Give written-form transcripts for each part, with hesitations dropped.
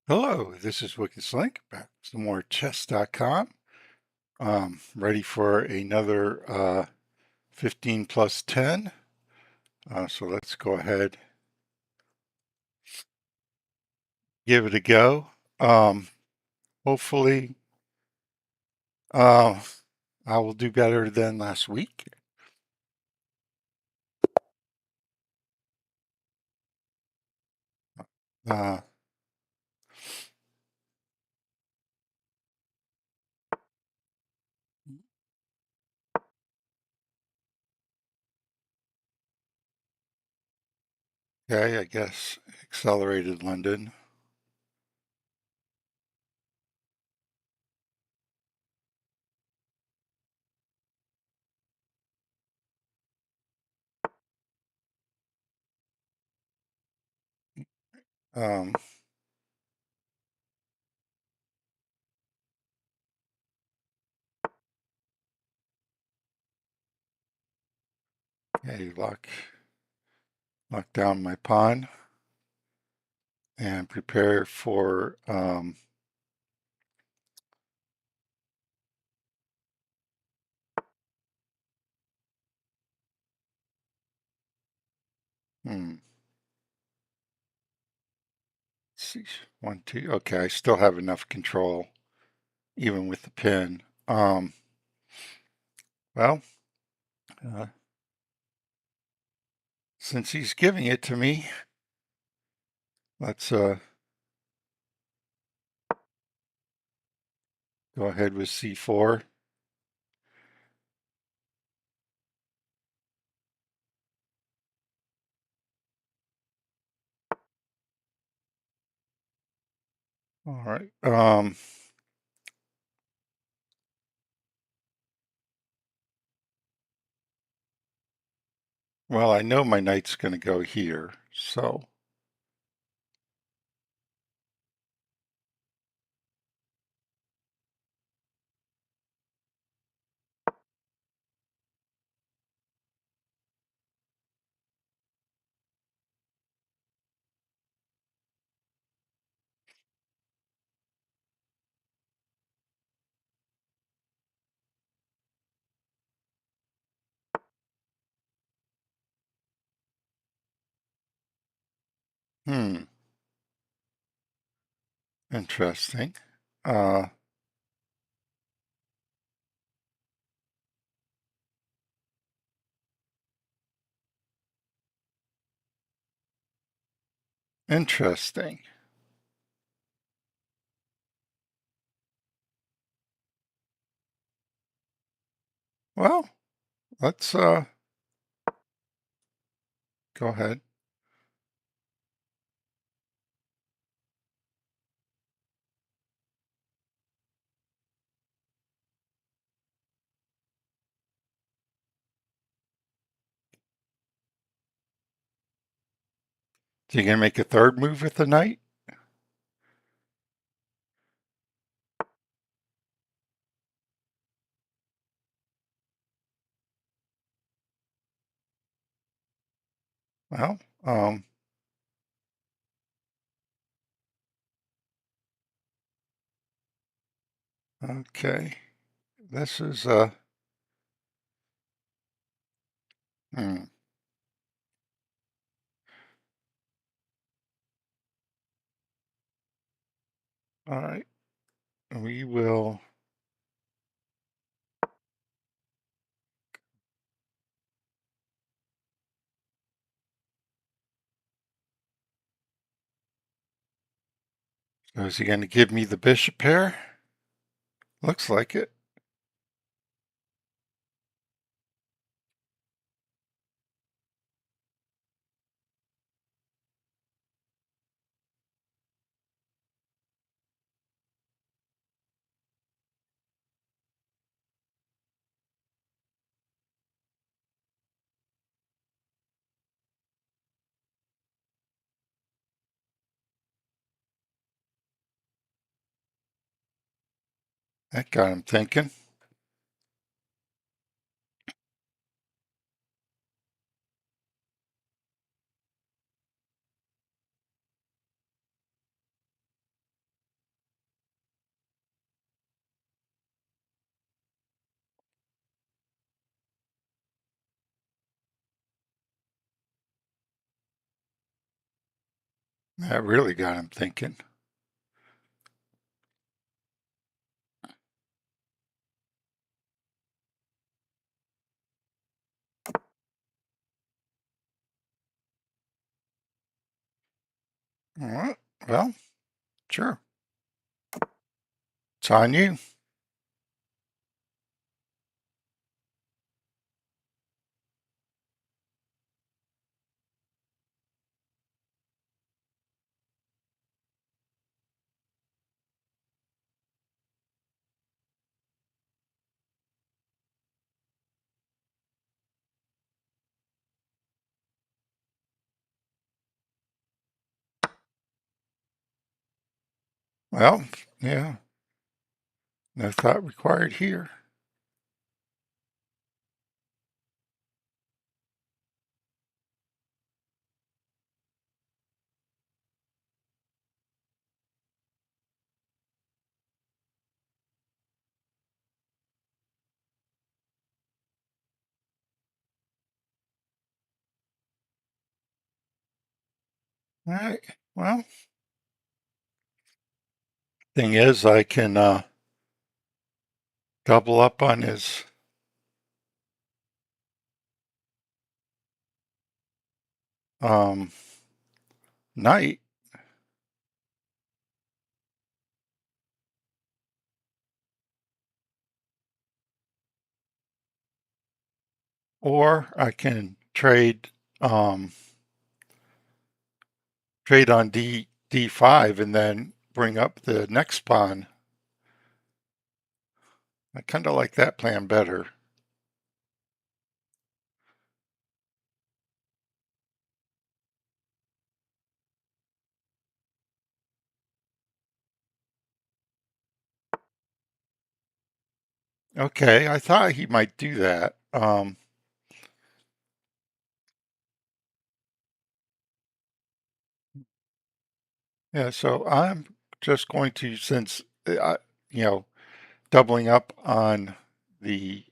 Hello, this is Wicked Slink, back with some more chess.com. Ready for another 15 plus 10. So let's go ahead, give it a go. Hopefully, uh, I will do better than last week. Uh, okay, I guess accelerated London. Um, okay, lock down my pawn and prepare for let's see, 1, 2. Okay, I still have enough control even with the pin. Well, uh, since he's giving it to me, let's go ahead with C4. All right. Well, I know my knight's going to go here, so hmm, interesting. Uh, interesting. Well, let's go ahead. So you going to make a third move with the knight? Well, okay. This is hmm, all right. We will. So is he going to give me the bishop pair? Looks like it. That got him thinking. That really got him thinking. All right. Well, sure. It's on you. Well, yeah, no thought required here. All right. Well, thing is, I can double up on his um, knight, or I can trade on D5 and then bring up the next pawn. I kind of like that plan better. Okay, I thought he might do that. Yeah, so I'm just going to, since you know, doubling up on the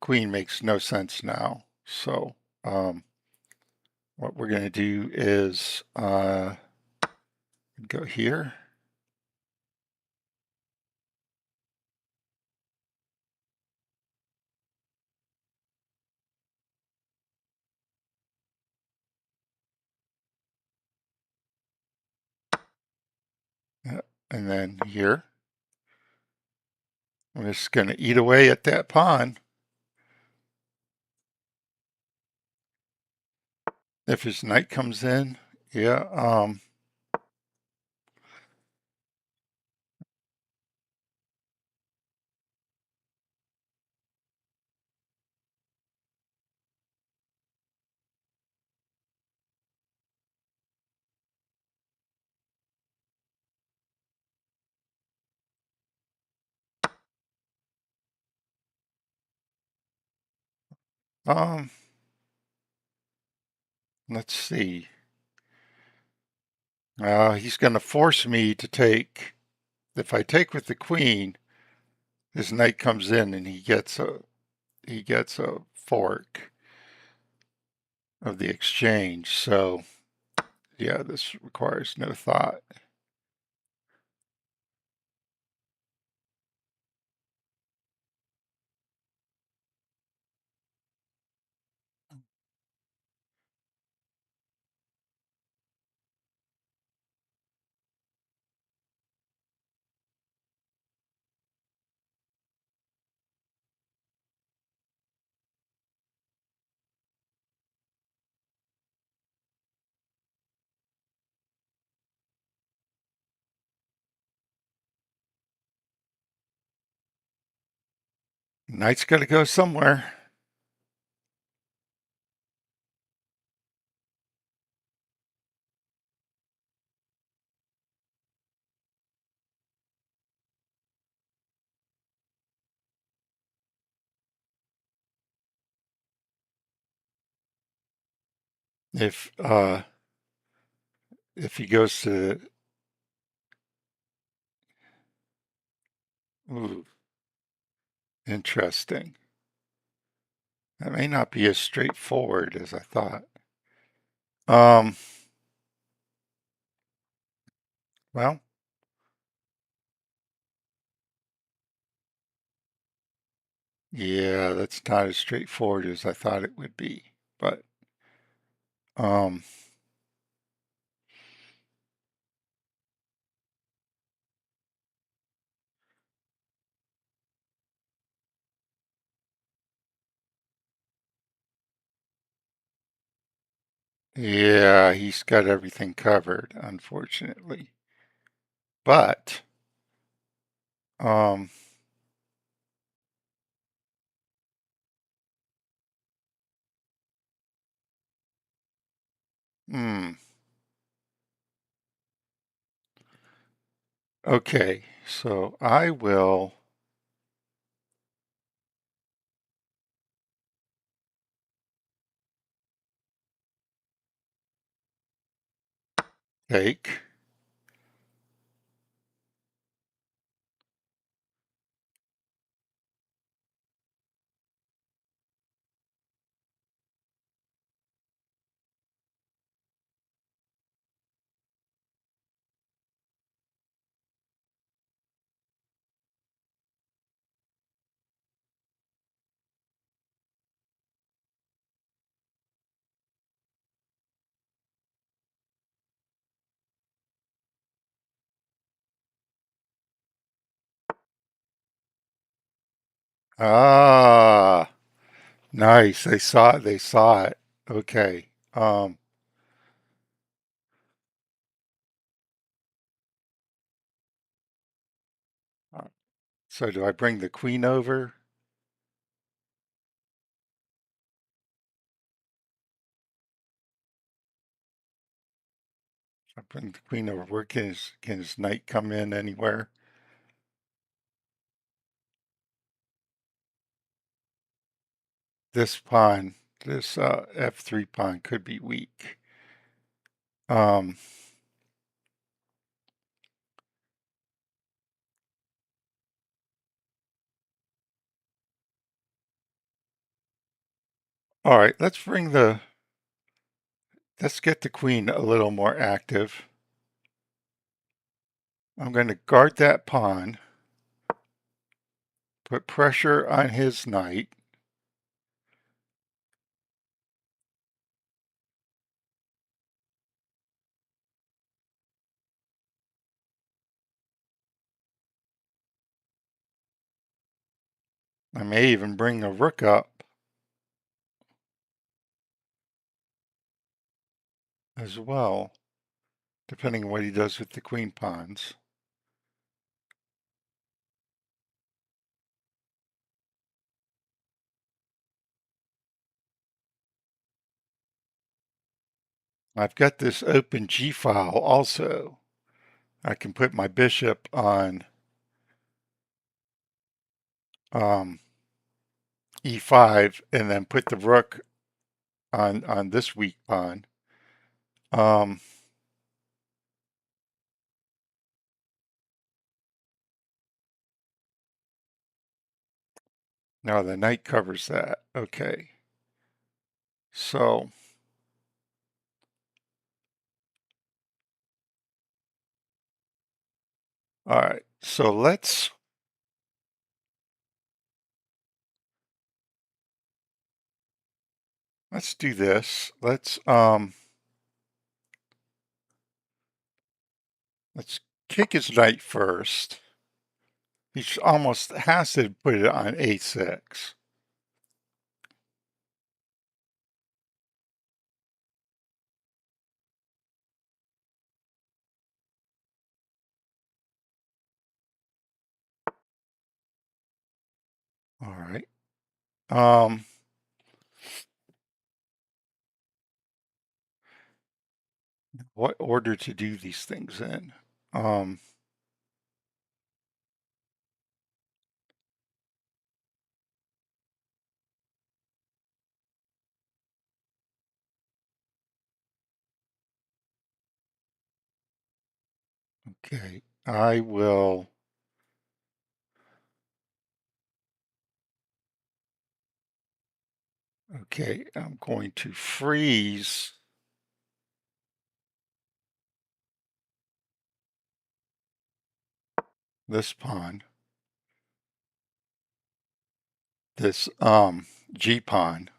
queen makes no sense now. So what we're going to do is go here. And then here. I'm just going to eat away at that pawn. If his knight comes in, yeah. Um, let's see. He's going to force me to take. If I take with the queen, his knight comes in and he gets a fork of the exchange. So yeah, this requires no thought. Knight's got to go somewhere. If uh, if he goes to, ooh, interesting. That may not be as straightforward as I thought. Um, Well, yeah, that's not as straightforward as I thought it would be. But um, yeah, he's got everything covered, unfortunately. But um, hmm, okay, so I will take. Ah, nice. They saw it. They saw it. Okay. So do I bring the queen over? I bring the queen over. Where can his knight come in anywhere? This pawn, this f3 pawn could be weak. Um, all right, let's get the queen a little more active. I'm going to guard that pawn, put pressure on his knight. I may even bring a rook up as well, depending on what he does with the queen pawns. I've got this open G file also. I can put my bishop on um, E5 and then put the rook on this weak pawn. Um, now the knight covers that. Okay. So, all right. So let's do this. Let's kick his knight first. He almost has to put it on A6. All right. Um, what order to do these things in? Um, okay. I will. Okay. I'm going to freeze this pawn, this G pawn.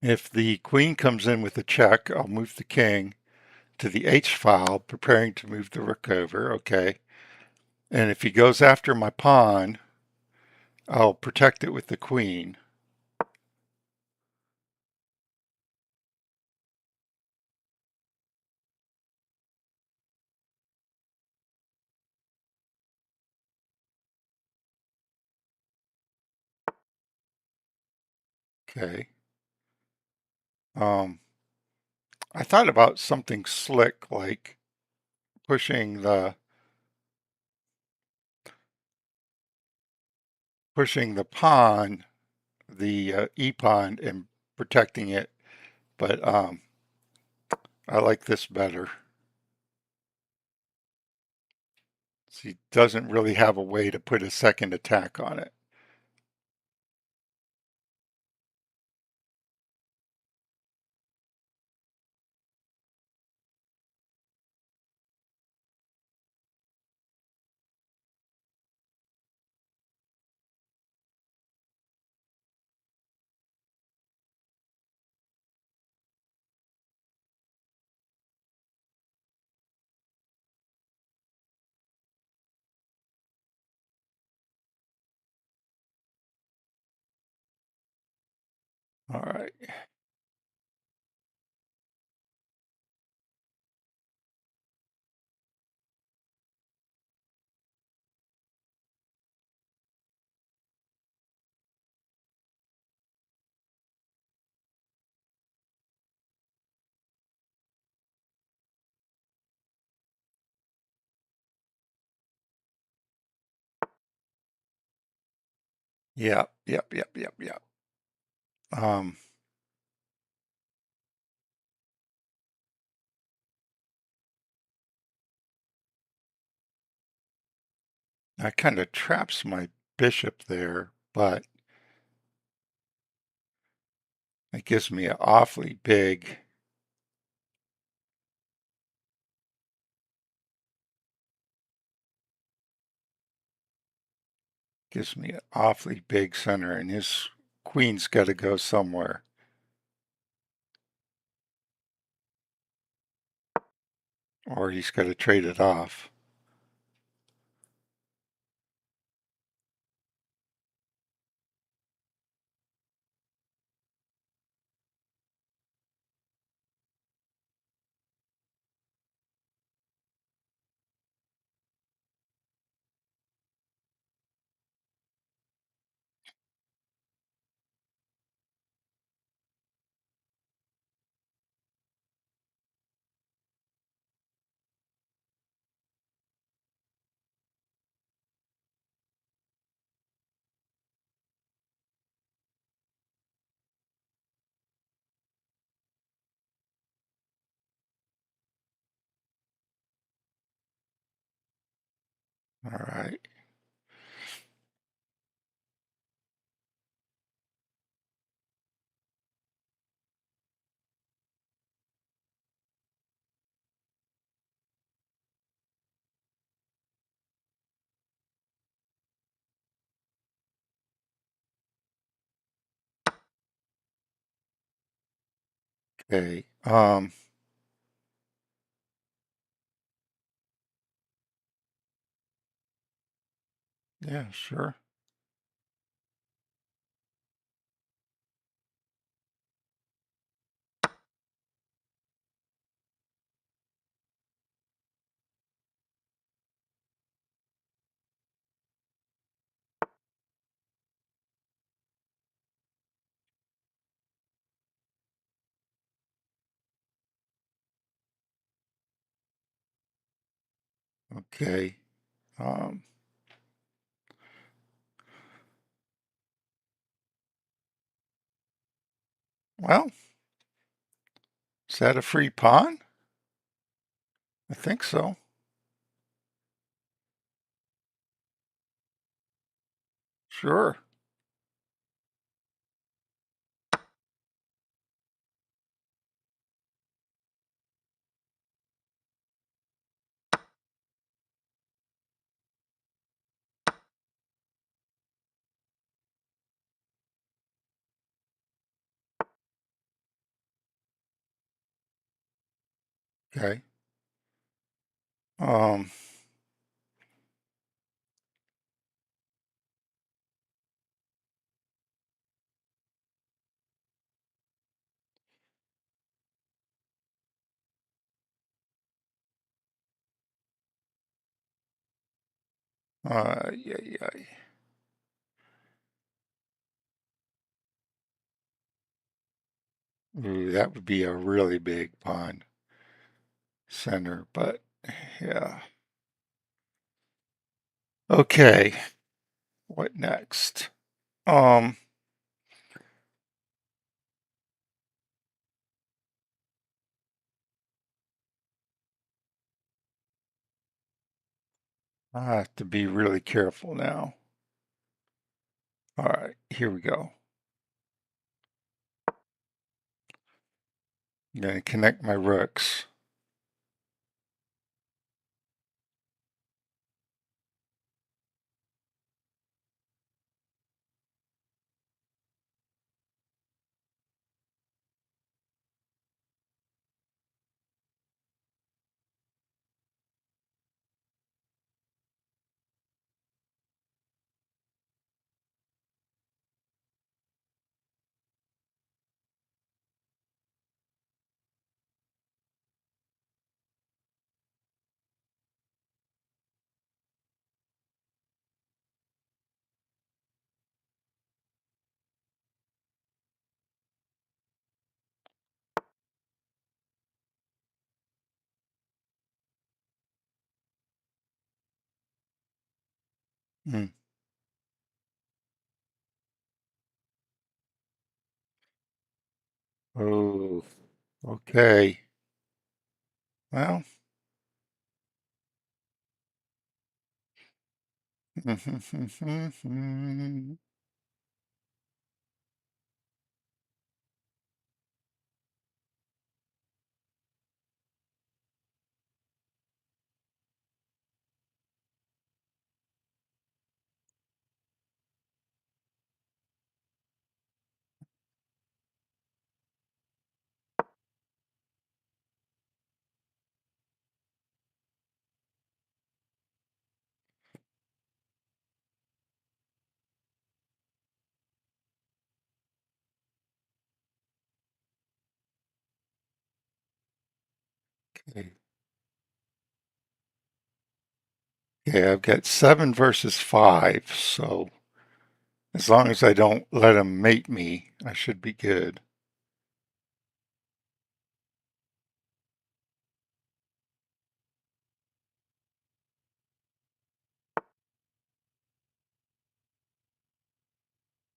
If the queen comes in with a check, I'll move the king to the H file, preparing to move the rook over, okay? And if he goes after my pawn, I'll protect it with the queen. Okay. Um, I thought about something slick like pushing the pawn, the E pawn, and protecting it, but I like this better. He doesn't really have a way to put a second attack on it. All right. Yep. Um, that kind of traps my bishop there, but it gives me an awfully big center, and his queen's got to go somewhere, or he's got to trade it off. All right. Okay. Yeah, sure. Okay. Um, well, is that a free pawn? I think so. Sure. Okay. Um, yeah, yeah. Ooh, that would be a really big pawn center, but yeah. Okay. What next? Um, I have to be really careful now. All right, here we go. I'm going to connect my rooks. Hmm. Oh, okay. Well, okay. Okay, I've got 7 versus 5, so as long as I don't let him mate me, I should be good.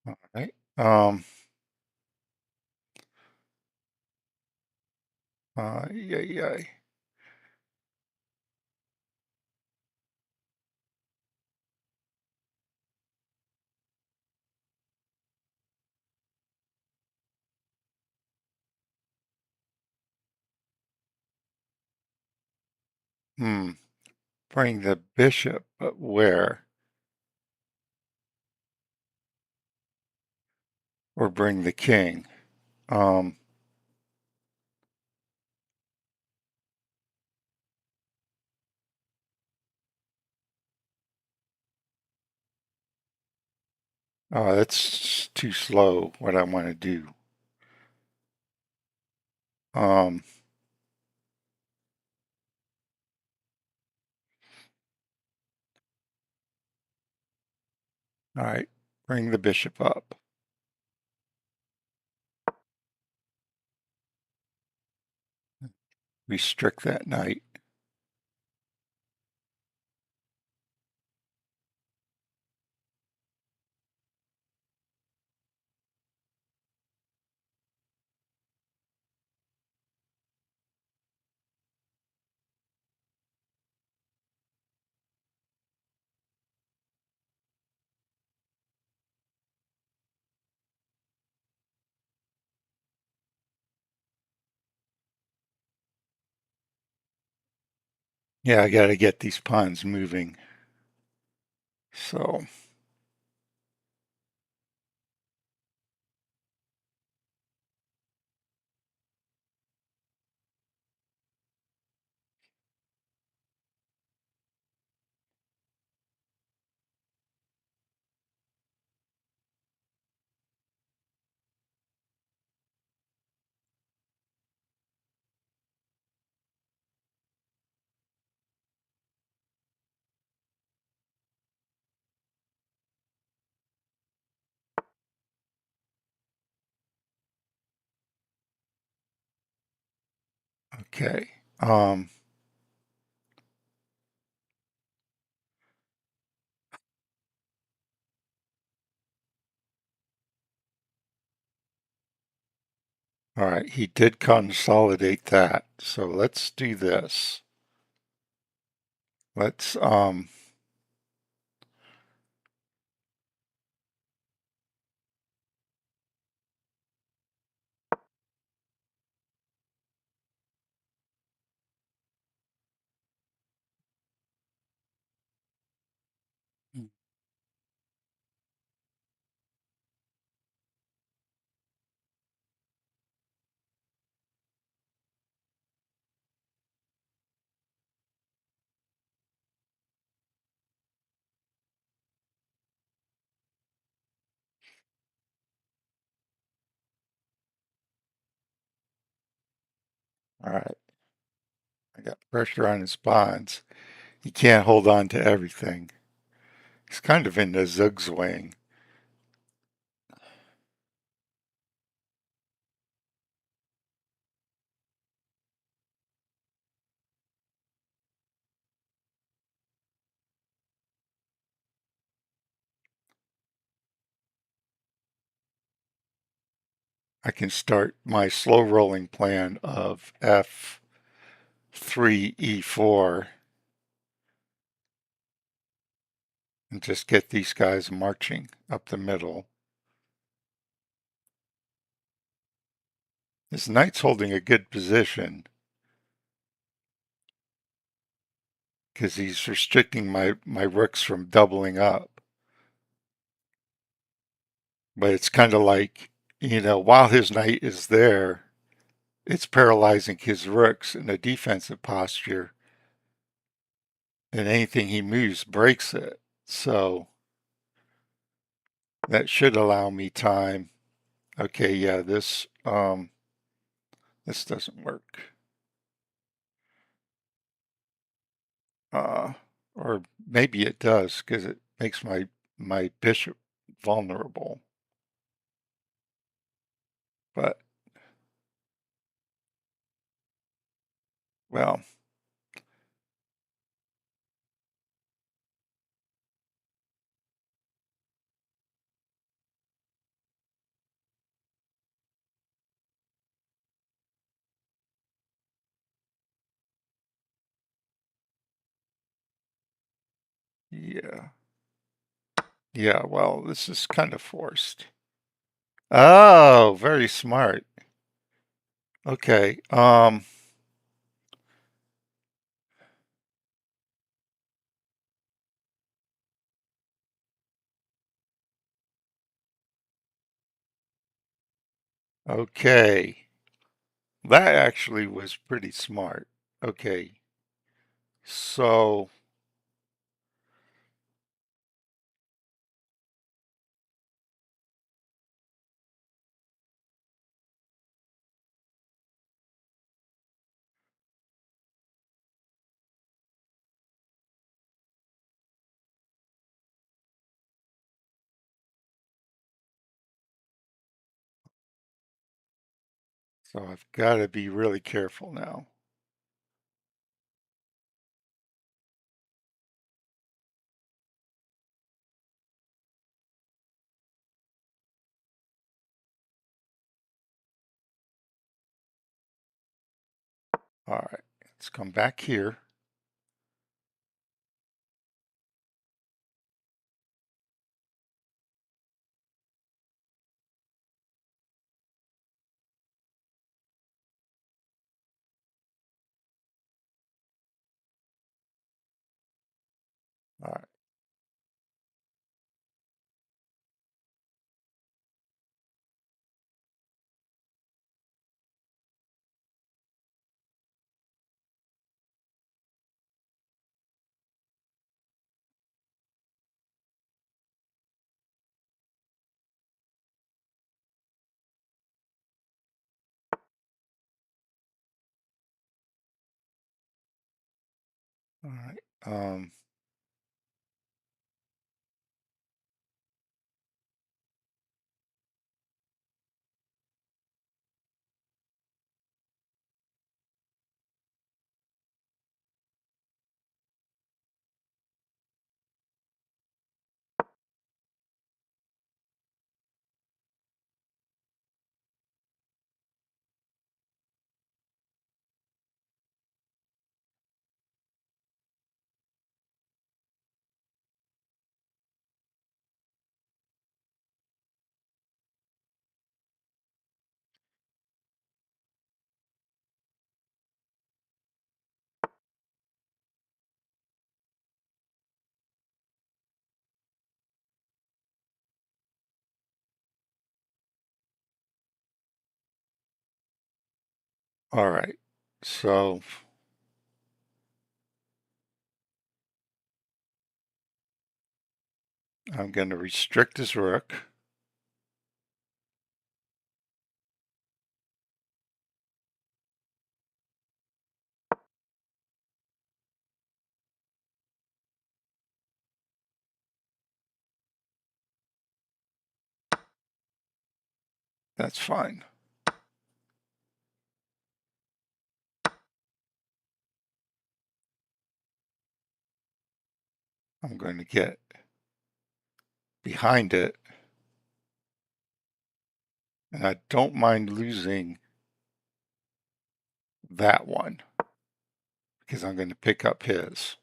All right. Yeah, yeah. Hmm. Bring the bishop, but where? Or bring the king? Um, that's too slow, what I want to do. Um, all right. Bring the bishop up. Restrict that knight. Yeah, I got to get these ponds moving. So, okay. All right, he did consolidate that. So let's do this. Let's, all right, I got pressure on his bonds. He can't hold on to everything. He's kind of in the zigzwang. I can start my slow rolling plan of F3 E4 and just get these guys marching up the middle. His knight's holding a good position because he's restricting my rooks from doubling up. But it's kind of like, while his knight is there, it's paralyzing his rooks in a defensive posture, and anything he moves breaks it. So that should allow me time. Okay, yeah, this doesn't work. Uh, or maybe it does because it makes my bishop vulnerable. But well, yeah, yeah. Well, this is kind of forced. Oh, very smart. Okay. Okay. That actually was pretty smart. Okay. So, so I've got to be really careful now. All right. Let's come back here. All right. All right. So I'm going to restrict his rook. That's fine. I'm going to get behind it, and I don't mind losing that one because I'm going to pick up his.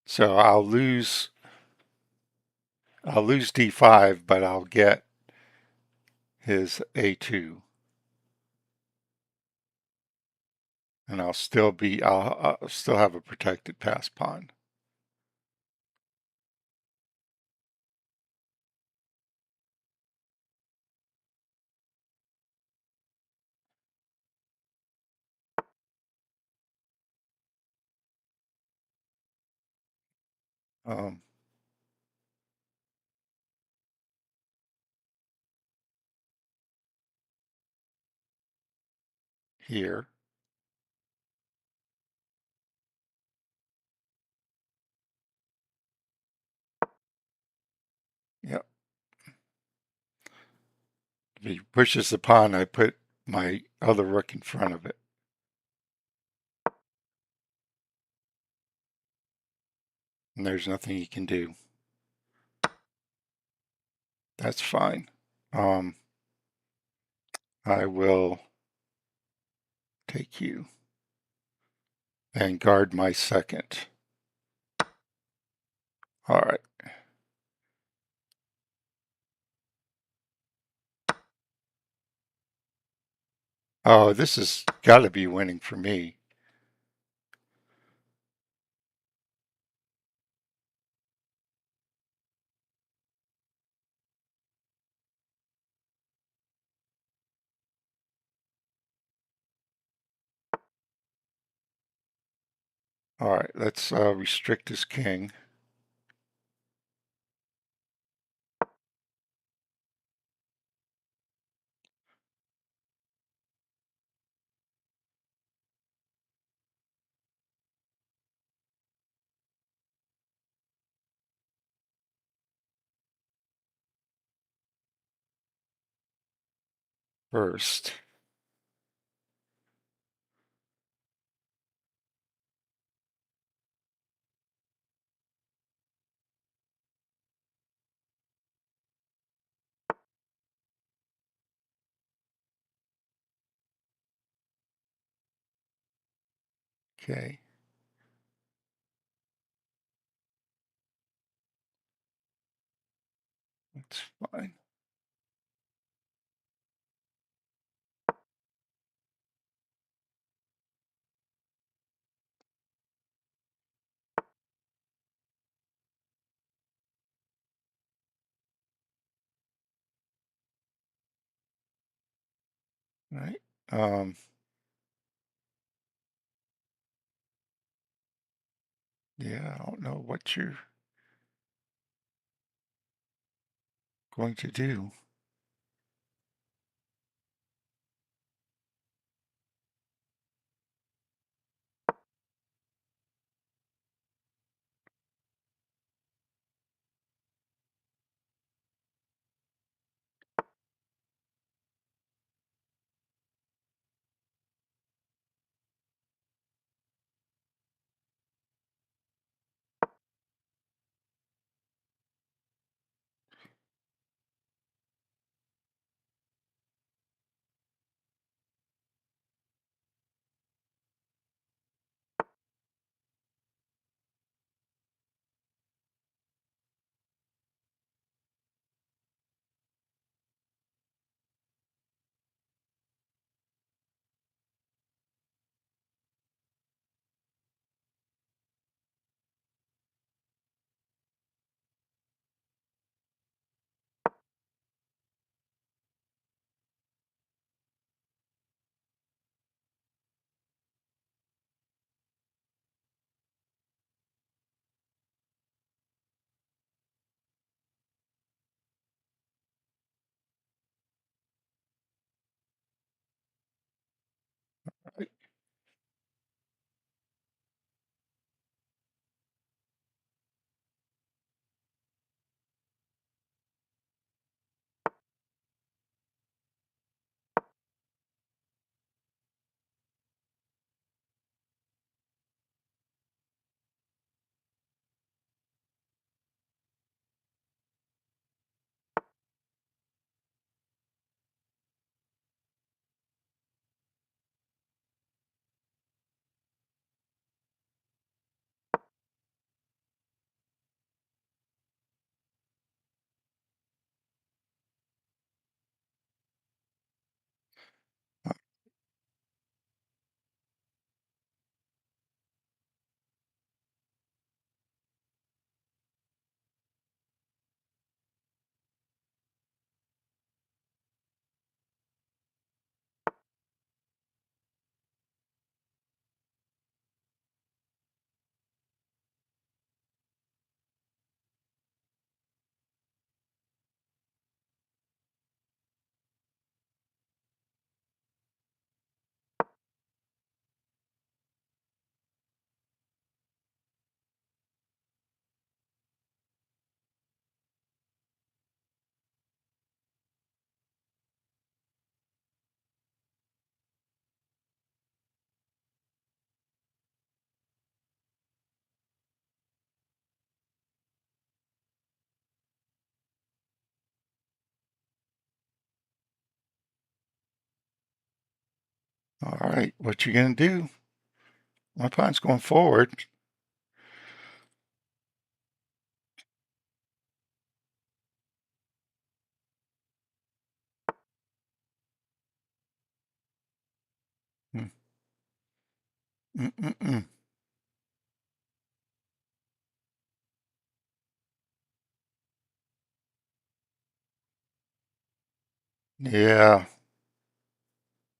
So I'll lose d5, but I'll get his a2, and I'll still have a protected pass pawn. Um, Here, yep. If he pushes the pawn, I put my other rook in front of it, and there's nothing he can do. That's fine. Um, I will take you and guard my second. All right. Oh, this has got to be winning for me. All right, let's restrict his king. First. Okay. That's fine. All right. Um, yeah, I don't know what you're going to do. All right, what you gonna do? My pawn's going forward. Mm, mm, mm, mm. Yeah,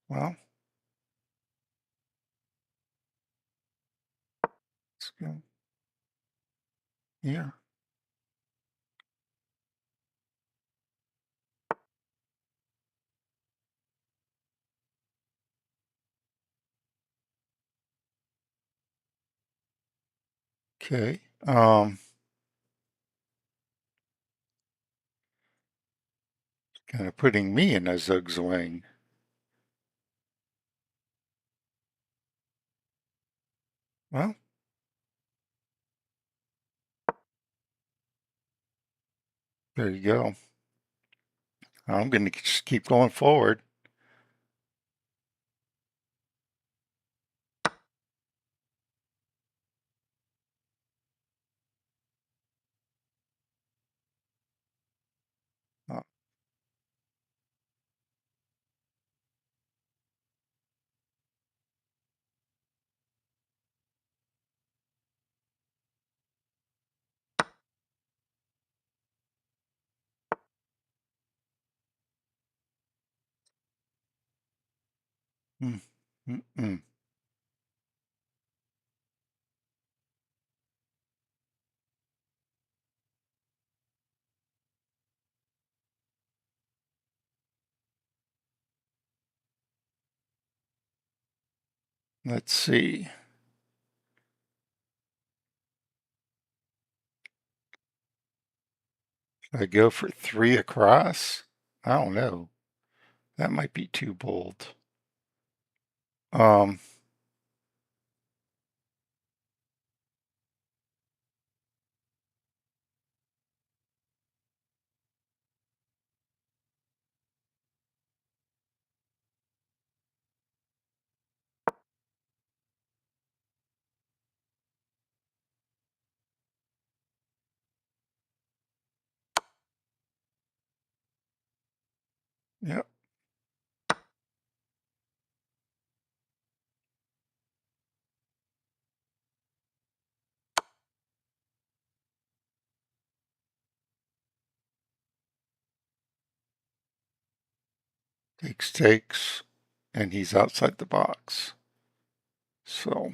well, let's go here. Okay, kind of putting me in a zugzwang. Well, there you go. I'm gonna just keep going forward. Uh, mm, mm, mm. Let's see. Should I go for 3 across? I don't know. That might be too bold. Um, yep. Takes, and he's outside the box. So,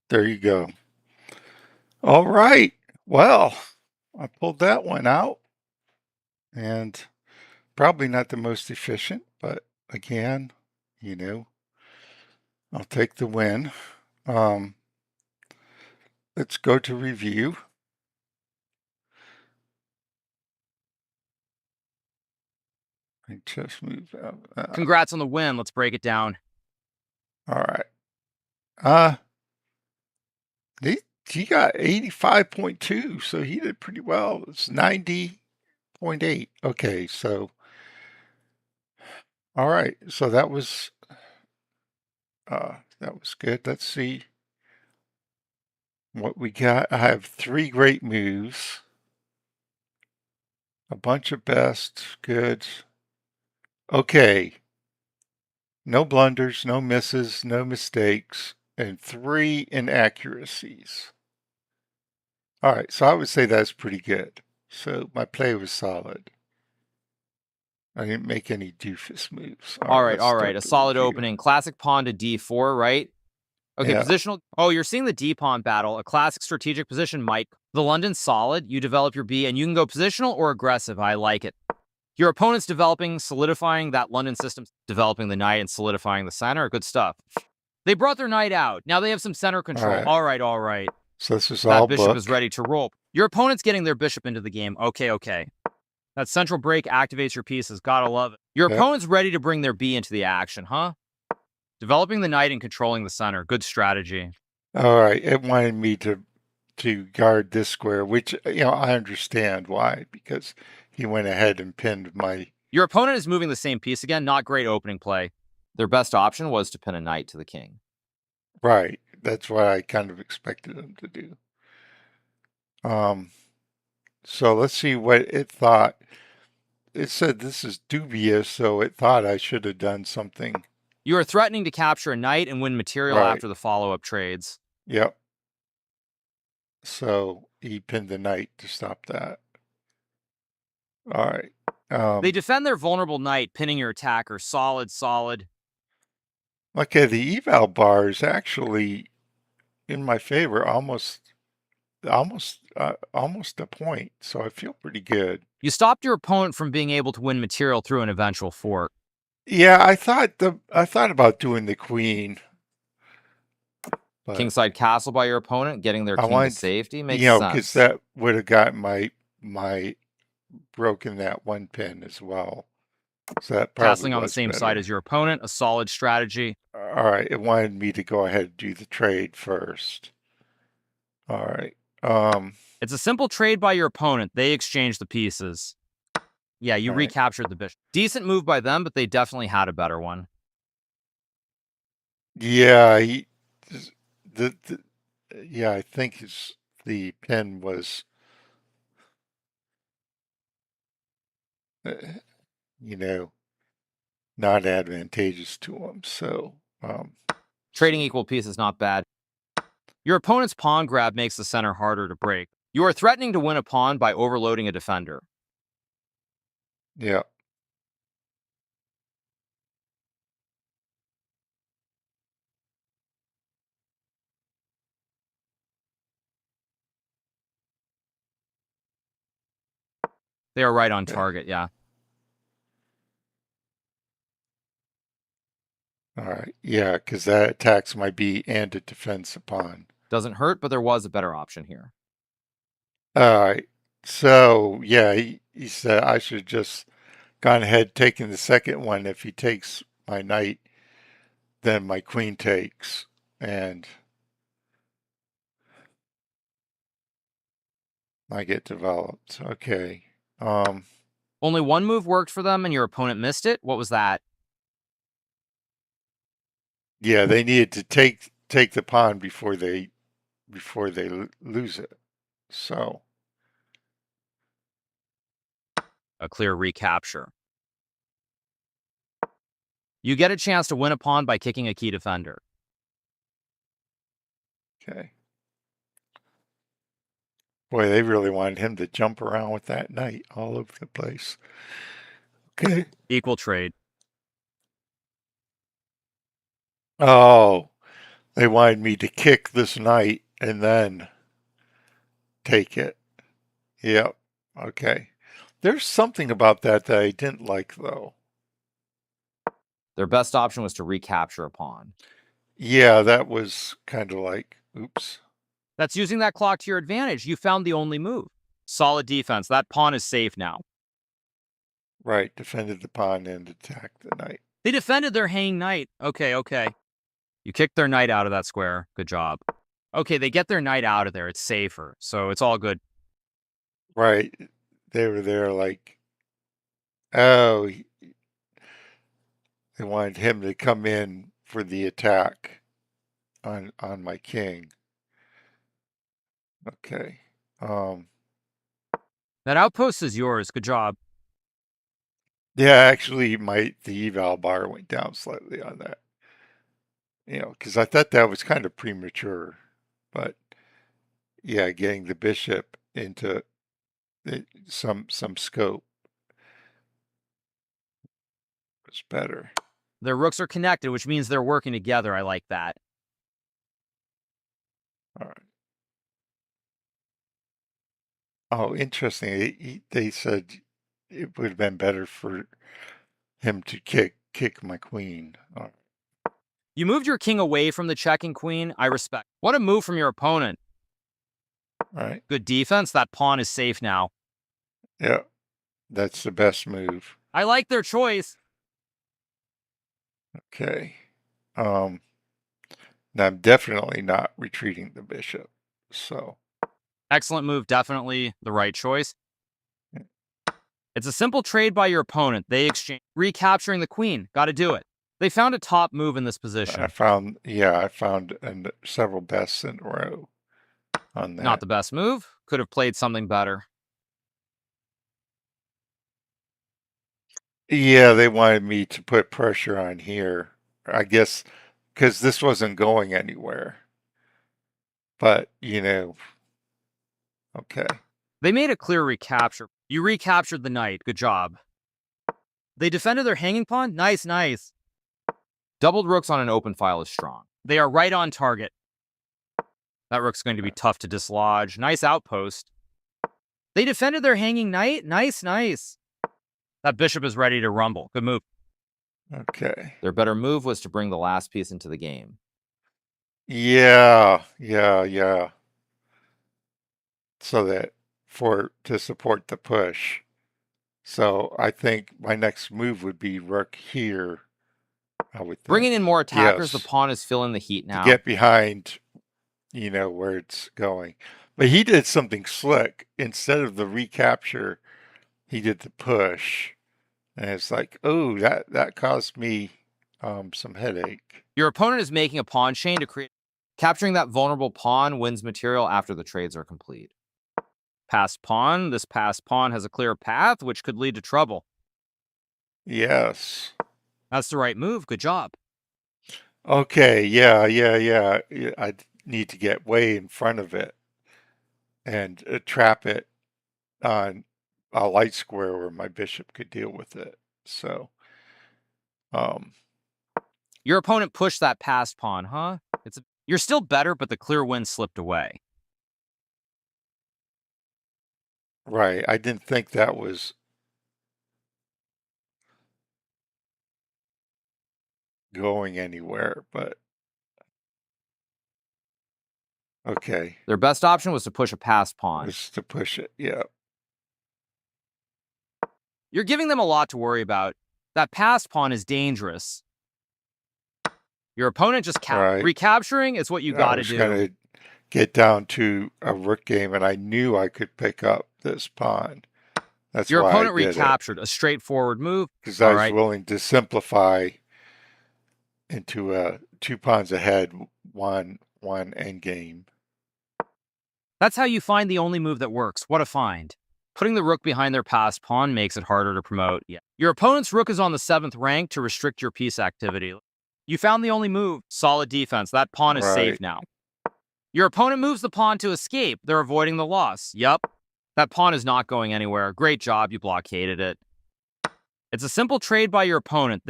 there you go. All right. Well, I pulled that one out, and probably not the most efficient, but again, you know, I'll take the win. Um, let's go to review. I just moved out. Congrats on the win. Let's break it down. All right. Uh, he got 85.2, so he did pretty well. It's 90.8. Okay, so all right. So that was good. Let's see what we got. I have 3 great moves, a bunch of best, good. Okay. No blunders, no misses, no mistakes, and 3 inaccuracies. All right, so I would say that's pretty good. So my play was solid. I didn't make any doofus moves. All right. A solid opening. Classic pawn to d4, right? Okay, yeah. positional. Oh, you're seeing the d-pawn battle. A classic strategic position, Mike. The London's solid. You develop your b, and you can go positional or aggressive. I like it. Your opponent's developing, solidifying that London system, developing the knight and solidifying the center. Good stuff. They brought their knight out. Now they have some center control. All right. So this is all that bishop book. is ready to roll. Your opponent's getting their bishop into the game. Okay. That central break activates your pieces. Gotta love it. Your opponent's ready to bring their b into the action, huh? Developing the knight and controlling the center. Good strategy. All right. It wanted me to guard this square, which, I understand why, because he went ahead and pinned my... Your opponent is moving the same piece again. Not great opening play. Their best option was to pin a knight to the king. Right. That's what I kind of expected him to do. So let's see what it thought. It said this is dubious, so it thought I should have done something. You are threatening to capture a knight and win material after the follow-up trades. Yep. So he pinned the knight to stop that. All right. They defend their vulnerable knight, pinning your attacker. Solid. Okay, the eval bar is actually in my favor, almost a point. So I feel pretty good. You stopped your opponent from being able to win material through an eventual fork. Yeah, I thought about doing the queen. Kingside castle by your opponent, getting their king to safety makes sense. Because that would have got my broken that one pin as well. So that probably Castling on the was same better. side as your opponent, a solid strategy. All right, it wanted me to go ahead and do the trade first. All right. It's a simple trade by your opponent. They exchange the pieces. Yeah, you Right. recaptured the bishop. Decent move by them, but they definitely had a better one. Yeah, the yeah, I think the pin was, uh, you know, not advantageous to him. So, Trading see. equal pieces is not bad. Your opponent's pawn grab makes the center harder to break. You are threatening to win a pawn by overloading a defender. Yeah. They are right on Okay. target, yeah. All right. Yeah, because that attacks my b and it defends the pawn. Doesn't hurt, but there was a better option here. All right. So, yeah, he said I should just gone ahead taking the second one. If he takes my knight, then my queen takes, and I get developed. Okay. Only one move worked for them and your opponent missed it. What was that? Yeah, they needed to take the pawn before they lose it. So, A clear recapture. You get a chance to win a pawn by kicking a key defender. okay. Boy, they really wanted him to jump around with that knight all over the place. Okay. Equal trade. Oh, they wanted me to kick this knight and then take it. Yep. Okay. There's something about that I didn't like, though. Their best option was to recapture a pawn. Yeah, that was kind of like, oops. That's using that clock to your advantage. You found the only move. Solid defense. That pawn is safe now. Right, defended the pawn and attacked the knight. They defended their hanging knight. Okay. You kicked their knight out of that square. Good job. Okay, they get their knight out of there. It's safer, so it's all good. Right, they were there like, oh, they wanted him to come in for the attack on my king. Okay. That outpost is yours. Good job. Yeah, actually, the eval bar went down slightly on that. Because I thought that was kind of premature, but yeah, getting the bishop into some scope was better. Their rooks are connected, which means they're working together. I like that. All right. Oh, interesting. They said it would have been better for him to kick my queen. All You moved your king away from the checking queen. I respect. What a move from your opponent. right. Good defense. That pawn is safe now. Yeah, that's the best move. I like their choice. Okay. Now I'm definitely not retreating the bishop. So, Excellent move. Definitely the right choice. It's a simple trade by your opponent. They exchange. Recapturing the queen. Got to do it. They found a top move in this position. I found several bests in a row on that. Not the best move. Could have played something better. Yeah, they wanted me to put pressure on here. I guess because this wasn't going anywhere. But, okay. They made a clear recapture. You recaptured the knight. Good job. They defended their hanging pawn. Nice. Doubled rooks on an open file is strong. They are right on target. That rook's going to be tough to dislodge. Nice outpost. They defended their hanging knight. Nice. That bishop is ready to rumble. Good move. Okay. Their better move was to bring the last piece into the game. Yeah. So that to support the push. So I think my next move would be rook here, I would Bringing think. in more attackers, the Yes, pawn is feeling the heat to now. get behind, where it's going. But he did something slick. Instead of the recapture, he did the push. And it's like, oh, that caused me some headache. Your opponent is making a pawn chain to create. Capturing that vulnerable pawn wins material after the trades are complete. Passed pawn. This passed pawn has a clear path, which could lead to trouble. Yes. That's the right move. Good job. Okay, yeah. I need to get way in front of it and trap it on a light square where my bishop could deal with it. So, um, Your opponent pushed that passed pawn, huh? You're still better, but the clear win slipped away. right. I didn't think that was going anywhere, but okay. Their best option was to push a passed pawn. Just to push it. Yeah. You're giving them a lot to worry about. That passed pawn is dangerous. Your opponent just Right. recapturing is what you I got to was do. going to get down to a rook game, and I knew I could pick up this pawn. That's Your why opponent I did it, recaptured a straightforward move. because All I was right. willing to simplify into 2 pawns ahead, one end game. That's how you find the only move that works. What a find. Putting the rook behind their passed pawn makes it harder to promote. Yeah. Your opponent's rook is on the 7th rank to restrict your piece activity. You found the only move. Solid defense. That pawn is safe Right. now. Your opponent moves the pawn to escape. They're avoiding the loss. Yup. That pawn is not going anywhere. Great job. You blockaded it. It's a simple trade by your opponent.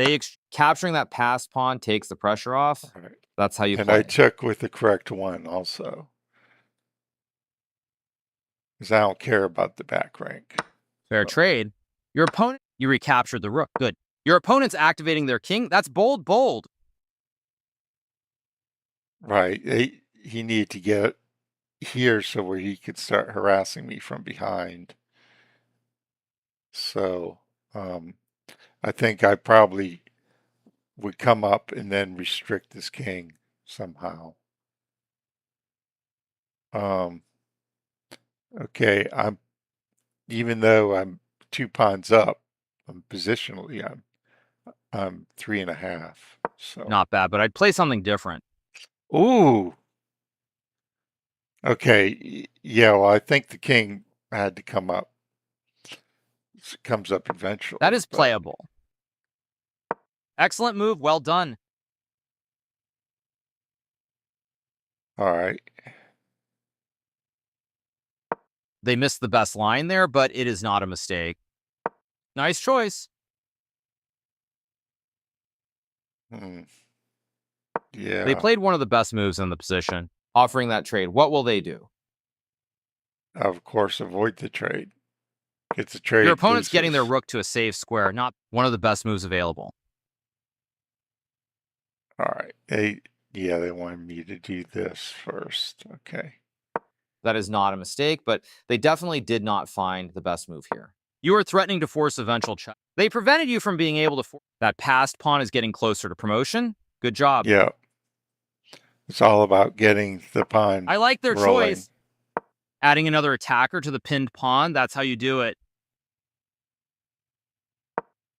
Capturing that passed pawn takes the pressure off. Right. That's how you And play. I took with the correct one also, because I don't care about the back rank. Fair trade. Your opponent, you recaptured the rook. Good. Your opponent's activating their king. That's bold, bold. Right. He needed to get here so where he could start harassing me from behind. So I think I probably would come up and then restrict this king somehow. Okay, even though I'm 2 pawns up, positionally I'm 3.5. So Not bad, but I'd play something different. ooh. Okay, yeah, well I think the king had to come up. It comes up eventually. That is but- playable. Excellent move. Well done. All right. They missed the best line there, but it is not a mistake. Nice choice. Hmm. Yeah. They played one of the best moves in the position, offering that trade. What will they do? Of course, avoid the trade. It's a trade. Your opponent's getting their loses. rook to a safe square, not one of the best moves available. All right. They wanted me to do this first. Okay. That is not a mistake, but they definitely did not find the best move here. You are threatening to force eventual check. They prevented you from being able to force. That passed pawn is getting closer to promotion. Good job. Yeah. It's all about getting the pawn. I like their rolling. choice. Adding another attacker to the pinned pawn. That's how you do it.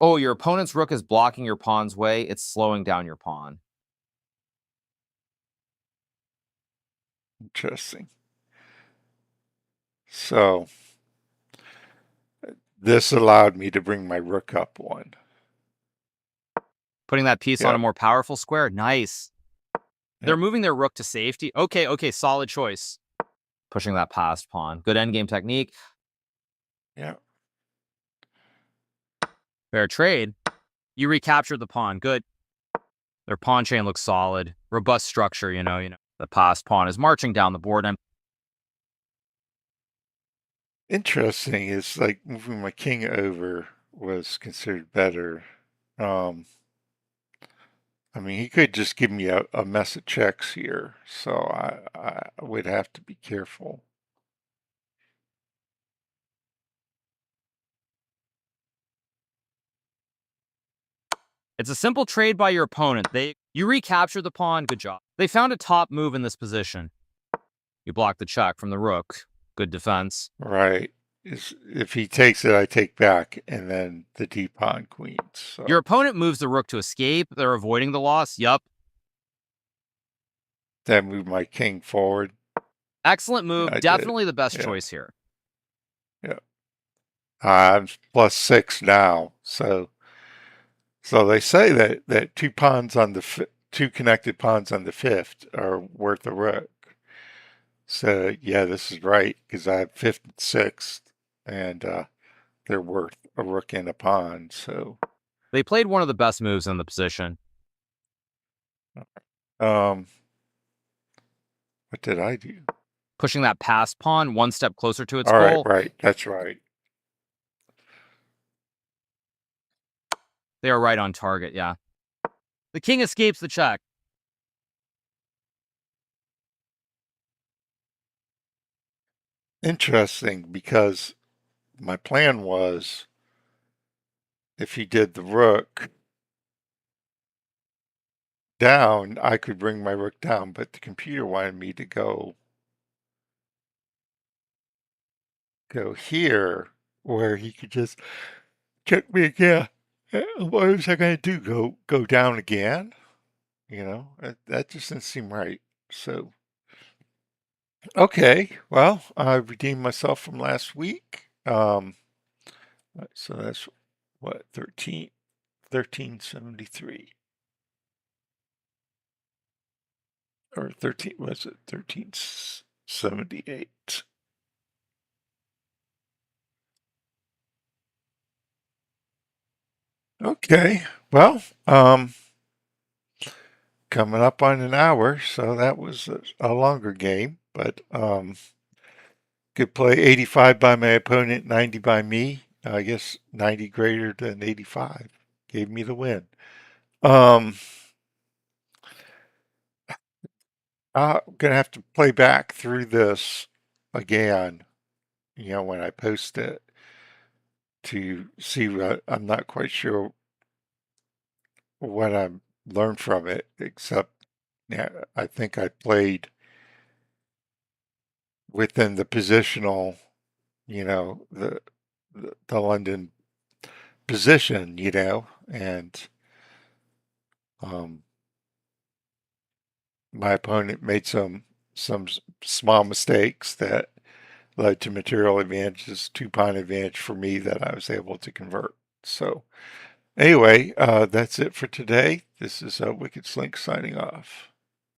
Oh, your opponent's rook is blocking your pawn's way. It's slowing down your pawn. Interesting. So this allowed me to bring my rook up one. Putting that piece on a more powerful square. Nice. They're moving their rook to safety. Okay, solid choice. Pushing that passed pawn. Good endgame technique. Yeah. Fair trade. You recaptured the pawn. Good. Their pawn chain looks solid. Robust structure, you know. The passed pawn is marching down the board. Interesting. It's like moving my king over was considered better. I mean, he could just give me a mess of checks here, so I would have to be careful. It's a simple trade by your opponent. You recapture the pawn. Good job. They found a top move in this position. You block the check from the rook. Good defense. Right. If he takes it, I take back, and then the d pawn queen. So. Your opponent moves the rook to escape. They're avoiding the loss. Yup. Then move my king forward. Excellent move. Definitely the best choice here. Yeah. I'm +6 now. So they say that two connected pawns on the fifth are worth a rook. So yeah, this is right, because I have fifth and sixth, and they're worth a rook and a pawn. So they played one of the best moves in the position. What did I do? Pushing that passed pawn one step closer to its goal. Right. That's right. They are right on target, yeah. The king escapes the check. Interesting, because my plan was, if he did the rook down, I could bring my rook down, but the computer wanted me to go here, where he could just check me again. What was I going to do? Go down again? You know, that just didn't seem right. So, okay, well, I redeemed myself from last week. So that's what, 1373. Or 1378. Okay, well, coming up on an hour, so that was a longer game, but good play. 85 by my opponent, 90 by me. I guess 90 greater than 85 gave me the win. I'm gonna have to play back through this again, when I post it, to see what, I'm not quite sure what I learned from it, except I think I played within the positional, the London position, and my opponent made some small mistakes that led to material advantages, 2-pawn advantage for me that I was able to convert. So anyway, that's it for today. This is Wicked Slink signing off.